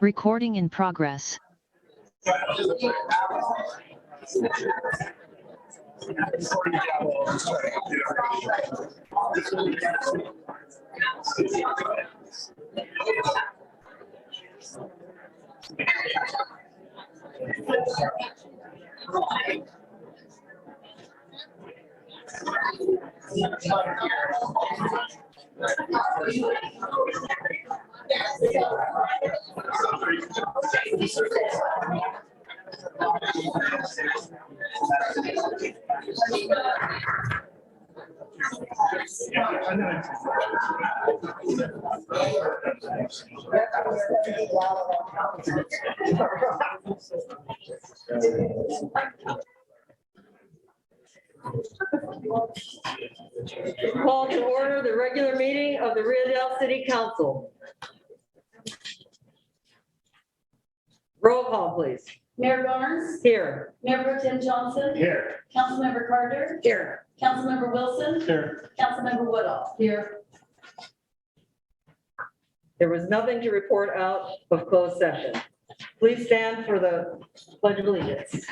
Recording in progress. Call to order the regular meeting of the Rio Dell City Council. Roll call, please. Mayor Barnes. Here. Mayor Pro Tem Johnson. Here. Councilmember Carter. Here. Councilmember Wilson. Here. Councilmember Woodall. Here. There was nothing to report out of closed session. Please stand for the Pledge of Allegiance.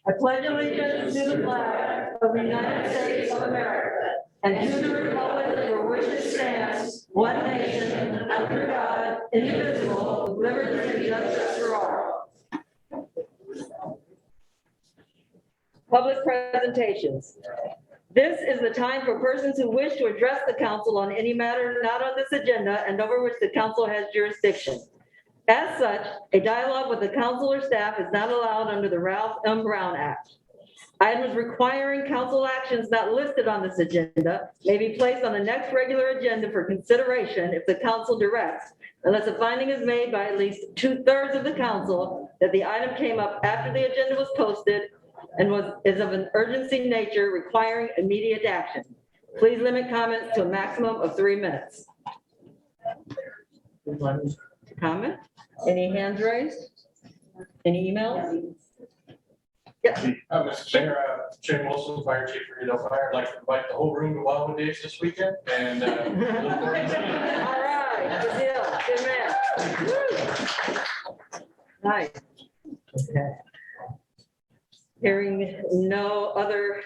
I pledge allegiance to the flag of the United States of America and to the republic for which it stands, one nation, under God, indivisible, with liberty and justice for all. Public presentations. This is the time for persons who wish to address the council on any matter not on this agenda and over which the council has jurisdiction. As such, a dialogue with the council or staff is not allowed under the Ralph M. Brown Act. Items requiring council actions not listed on this agenda may be placed on the next regular agenda for consideration if the council directs, unless a finding is made by at least 2/3 of the council that the item came up after the agenda was posted and is of an urgency nature requiring immediate action. Please limit comments to a maximum of 3 minutes. One comment? Any hands raised? Any emails? Yes. Mr. Mayor, Jim Wilson, Fire Chief for Rio Dell Fire. I'd like to invite the whole room to Wildwood Days this weekend and All right, good deal, good man. Woo. Nice. Okay. Hearing no other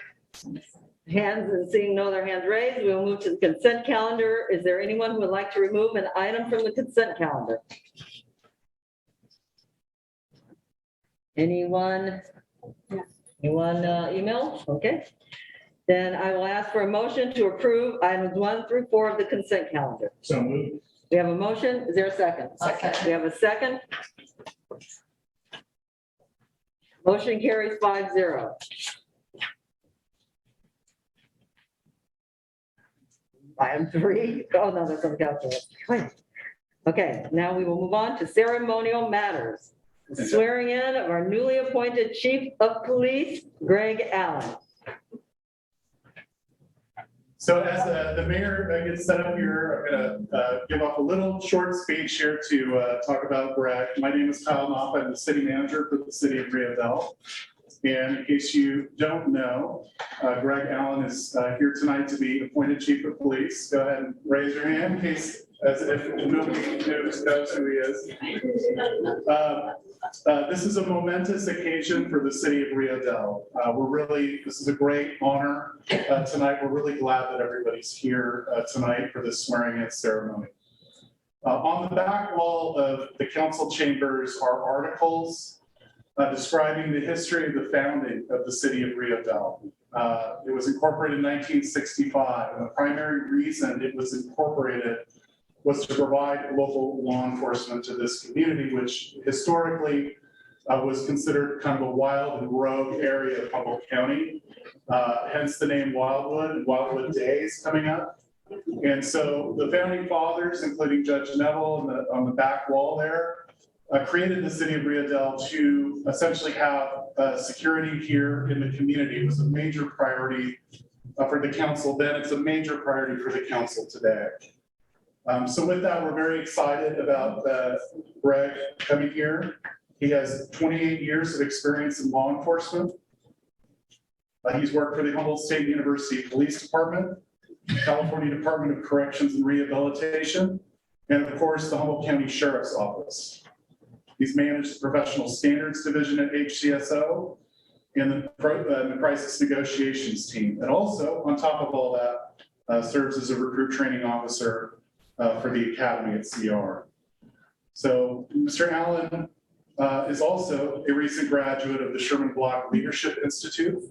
hands and seeing no other hands raised, we will move to the consent calendar. Is there anyone who would like to remove an item from the consent calendar? Anyone? Anyone email? Okay. Then I will ask for a motion to approve items 1 through 4 of the consent calendar. So moved. We have a motion. Is there a second? Second. We have a second. Motion carries 5-0. Item 3. Oh, no, that's on the council. Okay, now we will move on to ceremonial matters. The swearing in of our newly appointed Chief of Police, Greg Allen. So as the mayor gets set up here, I'm going to give off a little short speech here to talk about Greg. My name is Kyle Knopf. I'm the city manager for the city of Rio Dell. And in case you don't know, Greg Allen is here tonight to be appointed Chief of Police. Go ahead and raise your hand in case, as if nobody knows who he is. This is a momentous occasion for the city of Rio Dell. This is a great honor tonight. We're really glad that everybody's here tonight for this swearing in ceremony. On the back wall of the council chambers are articles describing the history of the founding of the city of Rio Dell. It was incorporated in 1965, and the primary reason it was incorporated was to provide local law enforcement to this community, which historically was considered kind of a wild and rogue area of Humboldt County, hence the name Wildwood Days coming up. And so the founding fathers, including Judge Neville on the back wall there, created the city of Rio Dell to essentially have security here in the community. It was a major priority for the council then. It's a major priority for the council today. So with that, we're very excited about Greg coming here. He has 28 years of experience in law enforcement. He's worked for the Humboldt State University Police Department, California Department of Corrections and Rehabilitation, and of course, the Humboldt County Sheriff's Office. He's managed the Professional Standards Division at HCSO and the Crisis Negotiations Team. And also, on top of all that, serves as a recruit training officer for the Academy at CR. So Mr. Allen is also a recent graduate of the Sherman Block Leadership Institute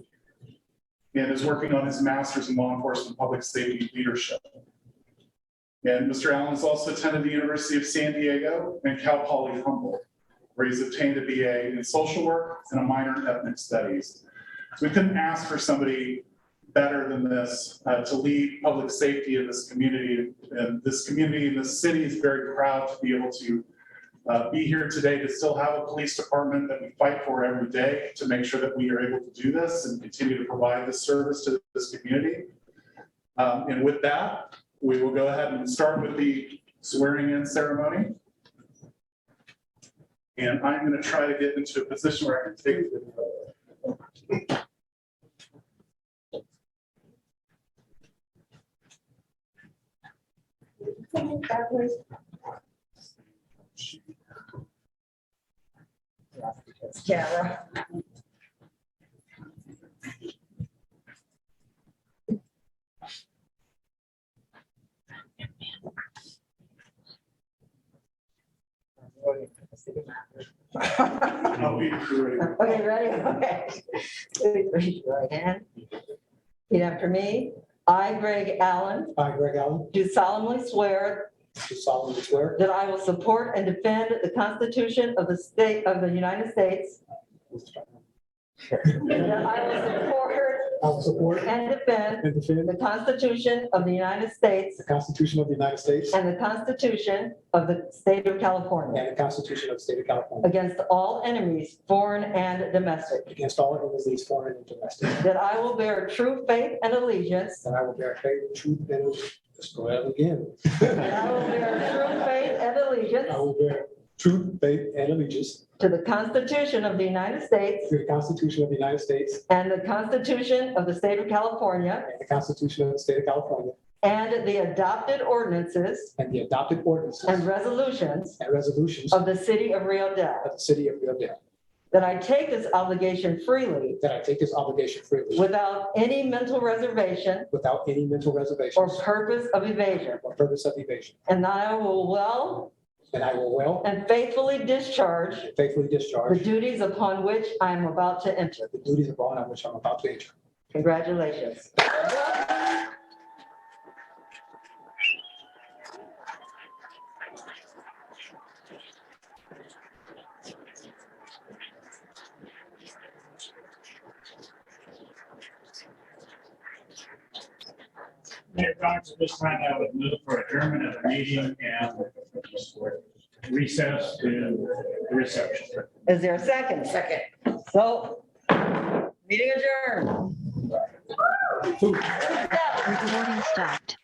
and is working on his master's in law enforcement public safety leadership. And Mr. Allen has also attended the University of San Diego and Cal Poly Humboldt, where he's obtained a BA in social work and a minor in ethnic studies. So we couldn't ask for somebody better than this to lead public safety in this community. And this community and this city is very proud to be able to be here today to still have a police department that we fight for every day to make sure that we are able to do this and continue to provide this service to this community. And with that, we will go ahead and start with the swearing in ceremony. And I'm going to try to get into a position where I can take the photo. Camera. I'll be great. Okay, ready? Okay. Please raise your right hand. Repeat after me. I, Greg Allen, I, Greg Allen, do solemnly swear do solemnly swear that I will support and defend the Constitution of the State of the United States. That I will support and defend and defend the Constitution of the United States the Constitution of the United States and the Constitution of the State of California and the Constitution of the State of California against all enemies, foreign and domestic. against all enemies, foreign and domestic. That I will bear true faith and allegiance. And I will bear faith, truth, and let's go ahead again. That I will bear true faith and allegiance I will bear truth, faith, and allegiance to the Constitution of the United States to the Constitution of the United States and the Constitution of the State of California and the Constitution of the State of California and the adopted ordinances and the adopted ordinances and resolutions and resolutions of the City of Rio Dell. of the City of Rio Dell. That I take this obligation freely That I take this obligation freely without any mental reservation without any mental or reservations purpose of evasion. or purpose of evasion. And that I will well And I will well and faithfully discharge and faithfully the discharge duties upon which I am about to enter. the duties upon which I'm about to enter. Congratulations. Mayor Cox, at this time, I would move for adjournment of the meeting and recess to the reception. Is there a second? Second. So, meeting adjourned. Recording stopped.